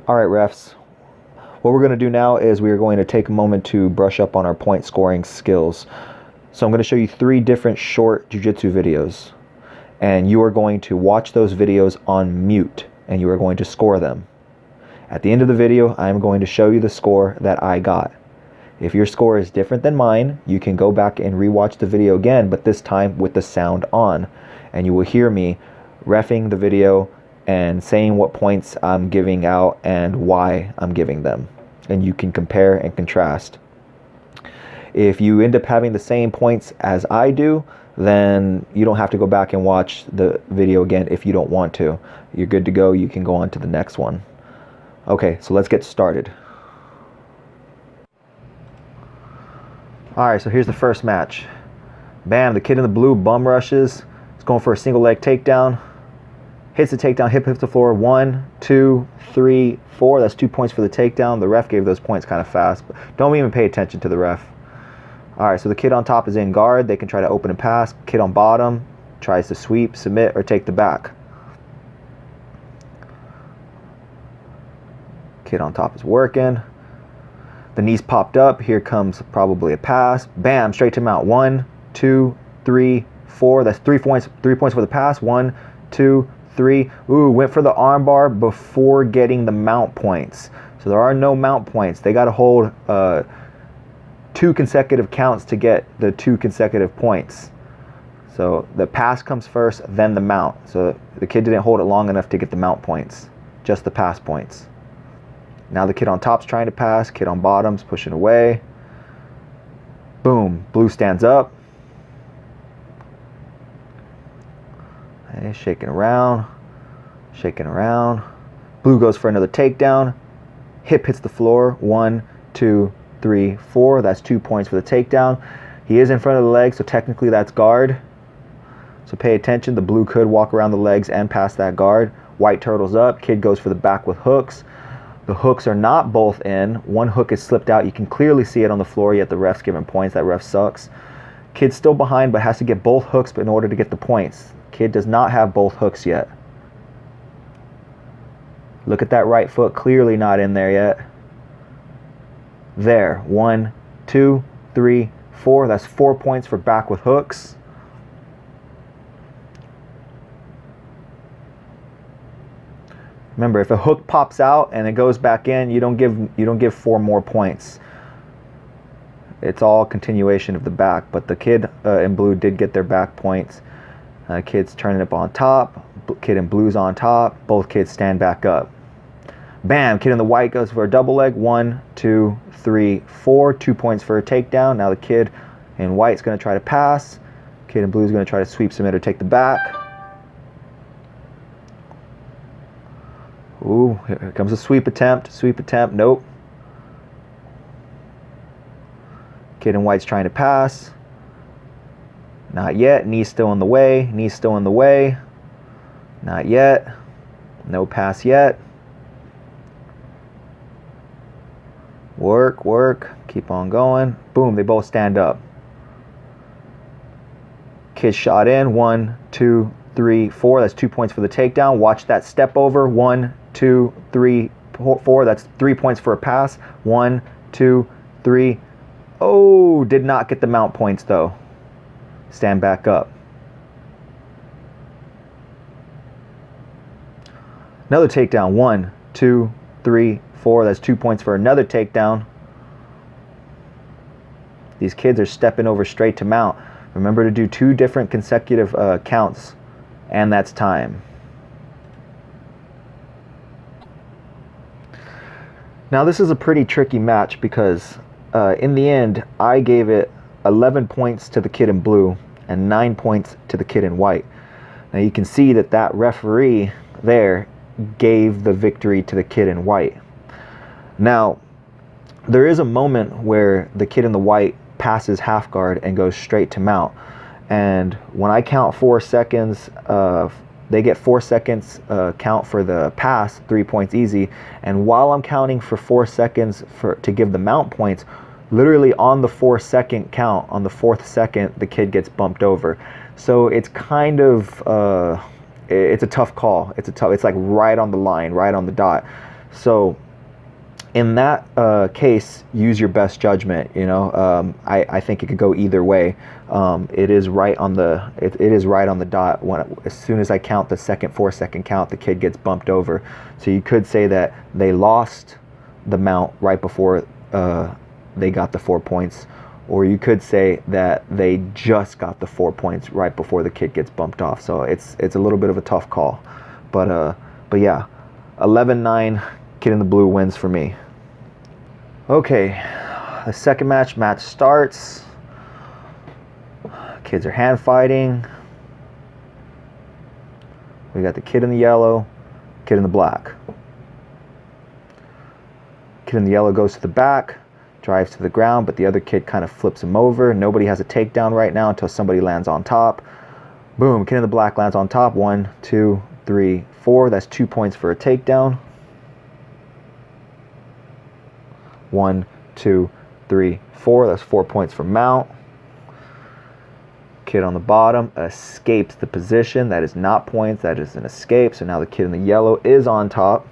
All right, refs. What we're going to do now is we are going to take a moment to brush up on our point scoring skills. So I'm going to show you 3 different short jiu-jitsu videos. And you are going to watch those videos on mute, and you are going to score them. At the end of the video, I'm going to show you the score that I got. If your score is different than mine, you can go back and rewatch the video again, but this time with the sound on. And you will hear me reffing the video and saying what points I'm giving out and why I'm giving them. And you can compare and contrast. If you end up having the same points as I do, then you don't have to go back and watch the video again if you don't want to. You're good to go. You can go on to the next one. Okay, so let's get started. All right, so here's the first match. Bam, the kid in the blue bum rushes. He's going for a single leg takedown. Hits the takedown, hip hits the floor. 1, 2, 3, 4. That's 2 points for the takedown. The ref gave those points kind of fast, but don't even pay attention to the ref. All right, so the kid on top is in guard. They can try to open and pass. Kid on bottom tries to sweep, submit, or take the back. Kid on top is working. The knees popped up. Here comes probably a pass. Bam, straight to mount. 1, 2, 3, 4. That's 3 points. 3 points for the pass. 1, 2, 3. Ooh, went for the armbar before getting the mount points. So there are no mount points. They got to hold 2 consecutive counts to get the 2 consecutive points. So the pass comes first, then the mount. So the kid didn't hold it long enough to get the mount points, just the pass points. Now the kid on top's trying to pass. Kid on bottom's pushing away. Boom. Blue stands up. Okay, shaking around. Shaking around. Blue goes for another takedown. Hip hits the floor. 1, 2, 3, 4. That's 2 points for the takedown. He is in front of the leg, so technically that's guard. So pay attention. The blue could walk around the legs and pass that guard. White turtles up. Kid goes for the back with hooks. The hooks are not both in. One hook is slipped out. You can clearly see it on the floor, yet the ref's giving points. That ref sucks. Kid's still behind, but has to get both hooks in order to get the points. Kid does not have both hooks yet. Look at that right foot, clearly not in there yet. There. 1, 2, 3, 4. That's 4 points for back with hooks. Remember, if a hook pops out and it goes back in, you don't give 4 more points. It's all continuation of the back. But the kid in blue did get their back points. Kid's turning up on top. Kid in blue's on top. Both kids stand back up. Bam! Kid in the white goes for a double leg. 1, 2, 3, 4. 2 points for a takedown. Now the kid in white's going to try to pass. Kid in blue is going to try to sweep, submit, or take the back. Ooh, here comes a sweep attempt. Sweep attempt. Nope. Kid in white's trying to pass. Not yet. Knee's still in the way. Knee's still in the way. Not yet. No pass yet. Work, work. Keep on going. Boom, they both stand up. Kid shot in. 1, 2, 3, 4. That's 2 points for the takedown. Watch that step over. 1, 2, 3, 4. That's 3 points for a pass. 1, 2, 3. Oh, did not get the mount points though. Stand back up. Another takedown. 1, 2, 3, 4. That's 2 points for another takedown. These kids are stepping over straight to mount. Remember to do 2 different consecutive counts, and that's time. Now this is a pretty tricky match because in the end I gave it 11 points to the kid in blue and 9 points to the kid in white. Now you can see that that referee there gave the victory to the kid in white. Now there is a moment where the kid in the white passes half guard and goes straight to mount, and when I count 4 seconds, they get 4 seconds count for the pass, 3 points easy. And while I'm counting for 4 seconds to give the mount points, literally on the 4-second count, on the 4th second, the kid gets bumped over. So it's kind of it's a tough call. It's like right on the line, right on the dot. So in that case, use your best judgment. I think it could go either way. It is right on the dot. As soon as I count the 4-second count, the kid gets bumped over. So you could say that they lost the mount right before they got the 4 points, or you could say that they just got the 4 points right before the kid gets bumped off. So it's a little bit of a tough call, but yeah, 11-9, kid in the blue wins for me. Okay, the second match starts. Kids are hand fighting. We got the kid in the yellow, kid in the black. Kid in the yellow goes to the back, drives to the ground, but the other kid kind of flips him over. Nobody has a takedown right now until somebody lands on top. Boom, kid in the black lands on top. 1, 2, 3, 4. That's 2 points for a takedown. 1, 2, 3, 4. That's 4 points for mount. Kid on the bottom escapes the position. That is not points. That is an escape. So now the kid in the yellow is on top.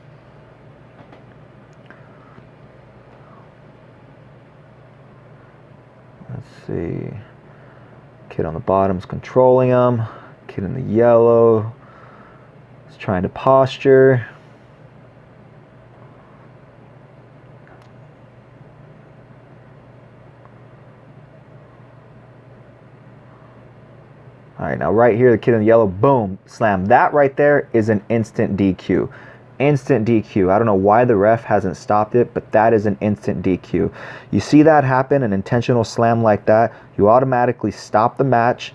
Let's see. Kid on the bottom is controlling him. Kid in the yellow is trying to posture. All right, now right here, the kid in the yellow, boom, slam. That right there is an instant DQ. Instant DQ. I don't know why the ref hasn't stopped it, but that is an instant DQ. You see that happen, an intentional slam like that, you automatically stop the match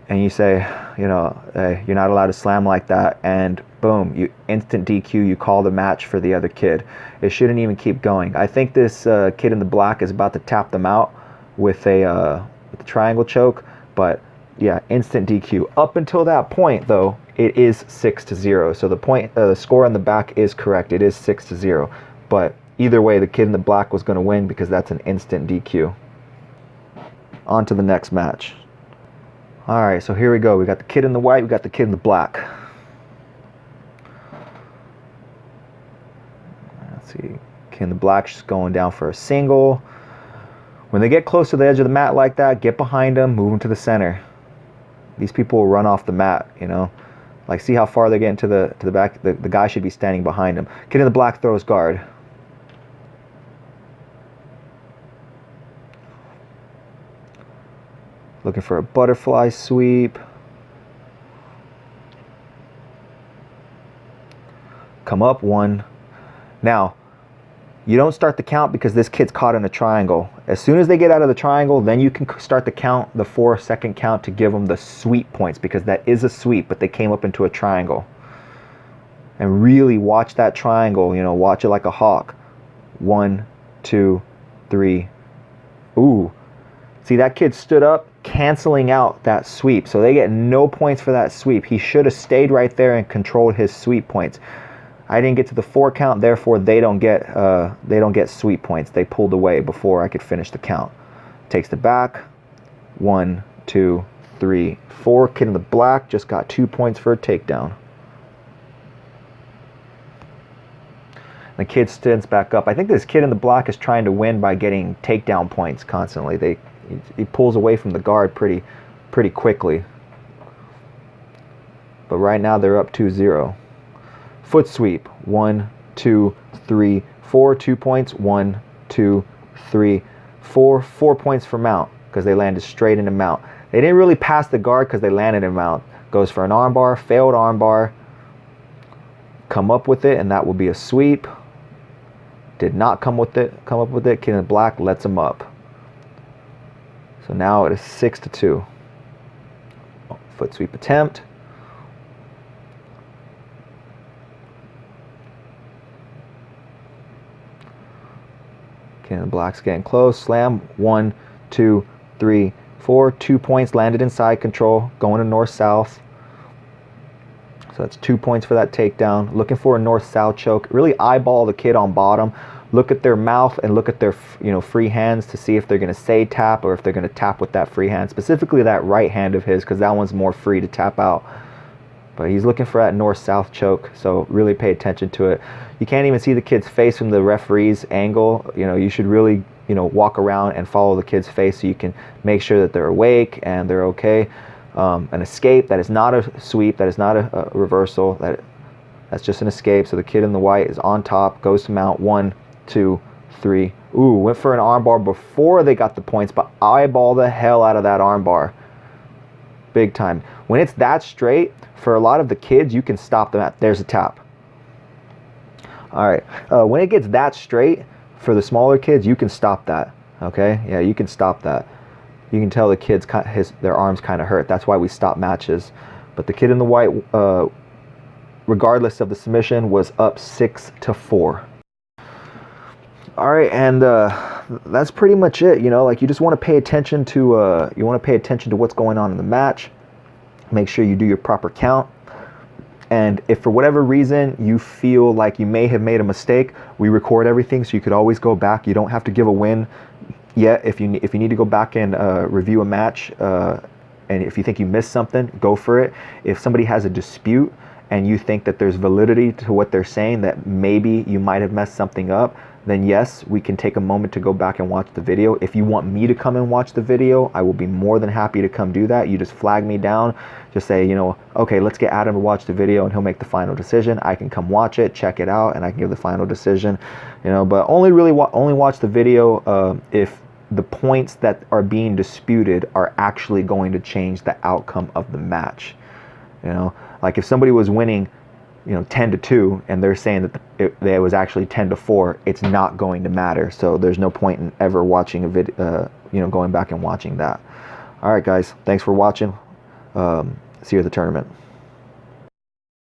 and you say, hey, you're not allowed to slam like that, and boom, you instant DQ, you call the match for the other kid. It shouldn't even keep going. I think this kid in the black is about to tap them out with a triangle choke, but yeah, instant DQ. Up until that point, though, it is 6-0. So the score on the back is correct. It is 6-0. But either way, the kid in the black was going to win because that's an instant DQ. On to the next match. All right, so here we go. We got the kid in the white. We got the kid in the black. Let's see. Kid in the black's just going down for a single. When they get close to the edge of the mat like that, get behind them, move them to the center. These people will run off the mat, Like, see how far they're getting to the back? The guy should be standing behind him. Kid in the black throws guard. Looking for a butterfly sweep. Come up 1. Now, you don't start the count because this kid's caught in a triangle. As soon as they get out of the triangle, then you can start the count, the 4-second count, to give them the sweep points, because that is a sweep, but they came up into a triangle. And really watch that triangle, watch it like a hawk. 1, 2, 3. Ooh. See, that kid stood up, canceling out that sweep. So they get no points for that sweep. He should have stayed right there and controlled his sweep points. I didn't get to the 4 count, therefore they don't get sweep points. They pulled away before I could finish the count. Takes the back. 1, 2, 3, 4. Kid in the black just got 2 points for a takedown. The kid stands back up. I think this kid in the black is trying to win by getting takedown points constantly. He pulls away from the guard pretty quickly. But right now they're up 2-0. Foot sweep. 1, 2, 3, 4. 2 points. 1, 2, 3, 4. 4 points for mount because they landed straight into mount. They didn't really pass the guard because they landed in mount. Goes for an armbar. Failed armbar. Come up with it, and that will be a sweep. Did not come up with it. Kid in the black lets him up. So now it is 6-2. Foot sweep attempt. Kid in the black's getting close. Slam. 1, 2, 3, 4. 2 points. Landed inside control. Going to north-south. So that's 2 points for that takedown. Looking for a north-south choke. Really eyeball the kid on bottom. Look at their mouth and look at their free hands to see if they're going to say tap or if they're going to tap with that free hand. Specifically that right hand of his, because that one's more free to tap out. But he's looking for that north-south choke, so really pay attention to it. You can't even see the kid's face from the referee's angle. You know, you should really, you know, walk around and follow the kid's face so you can make sure that they're awake and they're okay. An escape, that is not a sweep, that is not a reversal, that's just an escape. So the kid in the white is on top, goes to mount, 1, 2, 3. Ooh, went for an armbar before they got the points, but eyeball the hell out of that armbar. Big time. When it's that straight, for a lot of the kids, you can stop them at, there's a tap. All right, when it gets that straight, for the smaller kids, you can stop that, okay? Yeah, you can stop that. You can tell the kids, their arms kind of hurt. That's why we stop matches. But the kid in the white, regardless of the submission, was up 6-4. All right, and that's pretty much it. You know, like, you just want to pay attention to what's going on in the match. Make sure you do your proper count. And if for whatever reason you feel like you may have made a mistake, we record everything, so you could always go back. You don't have to give a win yet. If you need to go back and review a match, and if you think you missed something, go for it. If somebody has a dispute and you think that there's validity to what they're saying, that maybe you might have messed something up, then yes, we can take a moment to go back and watch the video. If you want me to come and watch the video, I will be more than happy to come do that. You just flag me down. Just say, you know, okay, let's get Adam to watch the video and he'll make the final decision. I can come watch it, check it out, and I can give the final decision. You know, but only watch the video if the points that are being disputed are actually going to change the outcome of the match. You know, like if somebody was winning, you know, 10-2, and they're saying that it was actually 10-4, it's not going to matter. So there's no point in ever watching a video, you know, going back and watching that. All right, guys, thanks for watching. See you at the tournament.